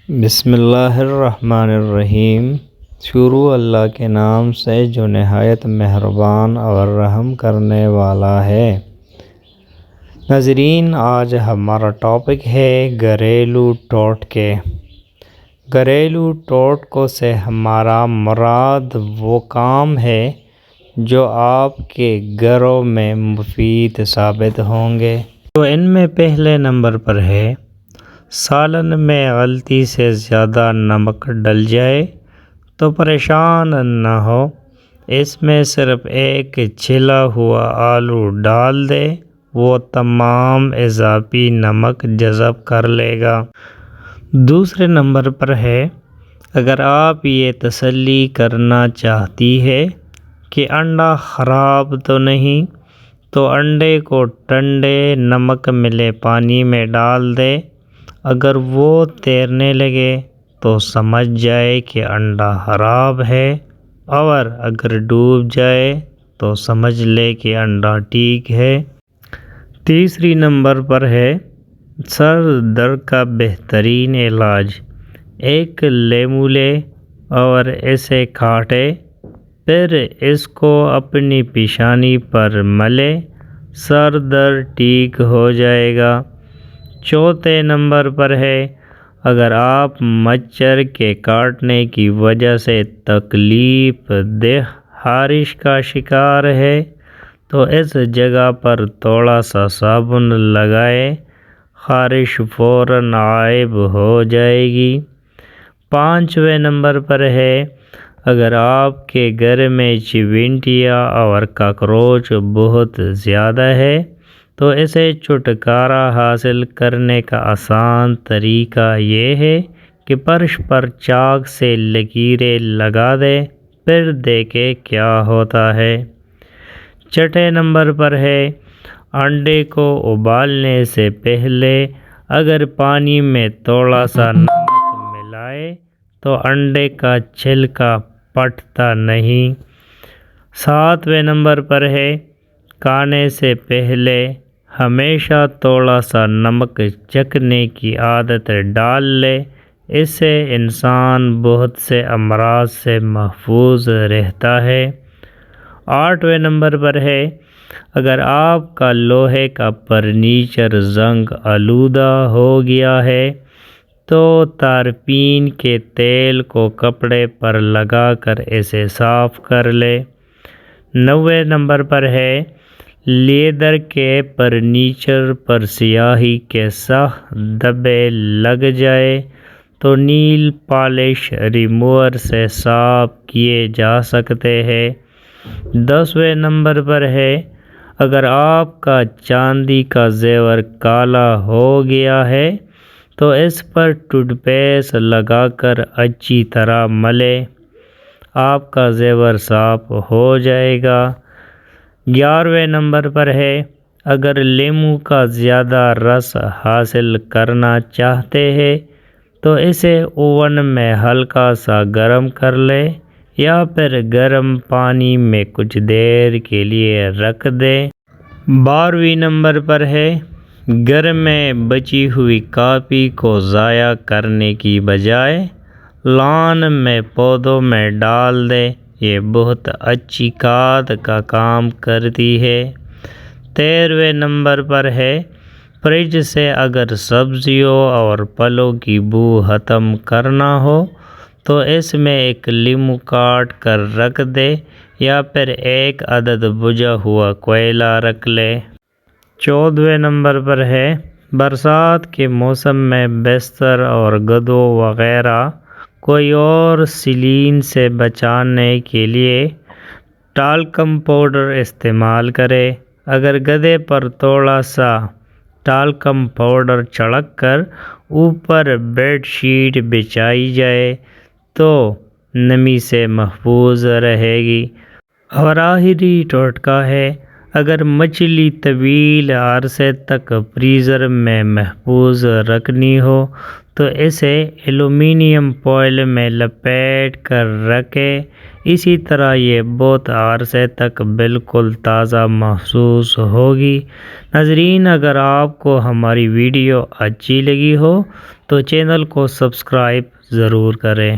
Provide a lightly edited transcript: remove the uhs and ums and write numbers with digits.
بسم اللہ الرحمن الرحیم۔ شروع اللہ کے نام سے جو نہایت مہربان اور رحم کرنے والا ہے۔ ناظرین، آج ہمارا ٹاپک ہے گھریلو ٹوٹکے۔ گھریلو ٹوٹکوں سے ہمارا مراد وہ کام ہے جو آپ کے گھروں میں مفید ثابت ہوں گے۔ تو ان میں پہلے نمبر پر ہے، سالن میں غلطی سے زیادہ نمک ڈل جائے تو پریشان نہ ہو، اس میں صرف ایک چھلا ہوا آلو ڈال دے، وہ تمام اضافی نمک جذب کر لے گا۔ دوسرے نمبر پر ہے، اگر آپ یہ تسلی کرنا چاہتی ہے کہ انڈا خراب تو نہیں، تو انڈے کو ٹھنڈے نمک ملے پانی میں ڈال دے، اگر وہ تیرنے لگے تو سمجھ جائے کہ انڈا خراب ہے، اور اگر ڈوب جائے تو سمجھ لے کہ انڈا ٹھیک ہے۔ تیسری نمبر پر ہے، سر درد کا بہترین علاج۔ ایک لیموں لے اور اسے کاٹے، پھر اس کو اپنی پیشانی پر ملے، سر درد ٹھیک ہو جائے گا۔ چوتھے نمبر پر ہے، اگر آپ مچھر کے کاٹنے کی وجہ سے تکلیف دہ خارش کا شکار ہے تو اس جگہ پر تھوڑا سا صابن لگائے، خارش فوراً غائب ہو جائے گی۔ پانچویں نمبر پر ہے، اگر آپ کے گھر میں چیونٹیاں اور کاکروچ بہت زیادہ ہے تو اسے چھٹکارا حاصل کرنے کا آسان طریقہ یہ ہے کہ فرش پر چاک سے لکیریں لگا دے، پھر دیکھے کیا ہوتا ہے۔ چھٹے نمبر پر ہے، انڈے کو ابالنے سے پہلے اگر پانی میں تھوڑا سا نمک ملائے تو انڈے کا چھلکا پھٹتا نہیں۔ ساتویں نمبر پر ہے، کھانے سے پہلے ہمیشہ تھوڑا سا نمک چکھنے کی عادت ڈال لے، اس سے انسان بہت سے امراض سے محفوظ رہتا ہے۔ آٹھویں نمبر پر ہے، اگر آپ کا لوہے کا فرنیچر زنگ آلودہ ہو گیا ہے تو تارپین کے تیل کو کپڑے پر لگا کر اسے صاف کر لے۔ نویں نمبر پر ہے، لیدر کے فرنیچر پر سیاہی کے سخت دھبے لگ جائے تو نیل پالش ریموور سے صاف کیے جا سکتے ہیں۔ 10ویں نمبر پر ہے، اگر آپ کا چاندی کا زیور کالا ہو گیا ہے تو اس پر ٹوتھ پیسٹ لگا کر اچھی طرح ملے، آپ کا زیور صاف ہو جائے گا۔ 11ویں نمبر پر ہے، اگر لیموں کا زیادہ رس حاصل کرنا چاہتے ہیں تو اسے اوون میں ہلکا سا گرم کر لے یا پھر گرم پانی میں کچھ دیر کے لیے رکھ دے۔ 12ویں نمبر پر ہے، گھر میں بچی ہوئی کافی کو ضائع کرنے کی بجائے لان میں پودوں میں ڈال دے، یہ بہت اچھی کھاد کا کام کرتی ہے۔ 13ویں نمبر پر ہے، فریج سے اگر سبزیوں اور پھلوں کی بو ختم کرنا ہو تو اس میں ایک لیموں کاٹ کر رکھ دے یا پھر ایک عدد بجھا ہوا کوئلہ رکھ لے۔ 14ویں نمبر پر ہے، برسات کے موسم میں بستر اور گدوں وغیرہ کوئی اور سیلین سے بچانے کے لیے ٹالکم پاؤڈر استعمال کرے۔ اگر گدے پر تھوڑا سا ٹالکم پاؤڈر چھڑک کر اوپر بیڈ شیٹ بچھائی جائے تو نمی سے محفوظ رہے گی۔ اور آخری ٹوٹکا ہے، اگر مچھلی طویل عرصے تک فریزر میں محفوظ رکھنی ہو تو اسے ایلومینیم فوائل میں لپیٹ کر رکھیں، اسی طرح یہ بہت عرصے تک بالکل تازہ محسوس ہوگی۔ ناظرین، اگر آپ کو ہماری ویڈیو اچھی لگی ہو تو چینل کو سبسکرائب ضرور کریں۔